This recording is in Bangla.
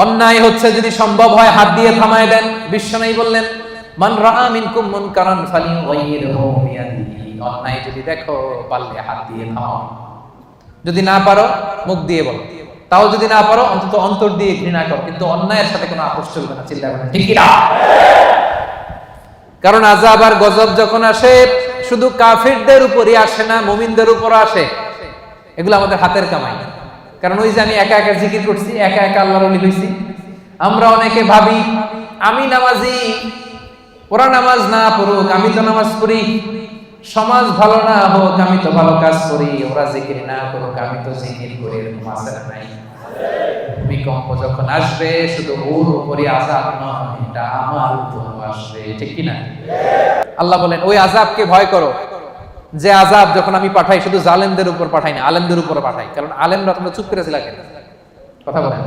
অন্যায় হচ্ছে যদি সম্ভব হয় হাত দিয়ে থামায় দেন। বিশ্বনবী বললেন, মান রাআ মিনকুম মুনকারান ফালিয়ুগাইয়িরহু বিয়াদিহি। অন্যায় যদি দেখো পারলে হাত দিয়ে থামাও, যদি না পারো মুখ দিয়ে বলো, তাও যদি না পারো অন্তত অন্তর দিয়ে ঘৃণা করো, কিন্তু অন্যায়ের সাথে কোনো আপোষ চলবে না। চিল্লাবেন না, ঠিক কি না? কারণ আযাব আর গজব যখন আসে শুধু কাফিরদের উপরই আসে না, মুমিনদের উপর আসে। এগুলো আমাদের হাতের কামাই। কারণ ওই যে আমি একা একা জিকির করছি, একা একা আল্লাহর ওলি হইছি। আমরা অনেকে ভাবি আমি নামাজি, ওরা নামাজ না পড়ুক আমি তো নামাজ পড়ি, সমাজ ভালো না হোক আমি তো ভালো কাজ করি, ওরা জিকির না করুক আমি তো জিকির করি। এরকম আছে না নাই? ভূমিকম্প যখন আসবে শুধু ওর উপরই আযাব নয়, এটা আমার উপর আসবে, ঠিক কি না? আল্লাহ বলেন ওই আযাবকে ভয় করো, যে আযাব যখন আমি পাঠাই শুধু জালেমদের উপর পাঠাই না, আলেমদের উপর পাঠাই। কারণ আলেমরা তোমরা চুপ করে ছিলা কেন? কথা বলেন।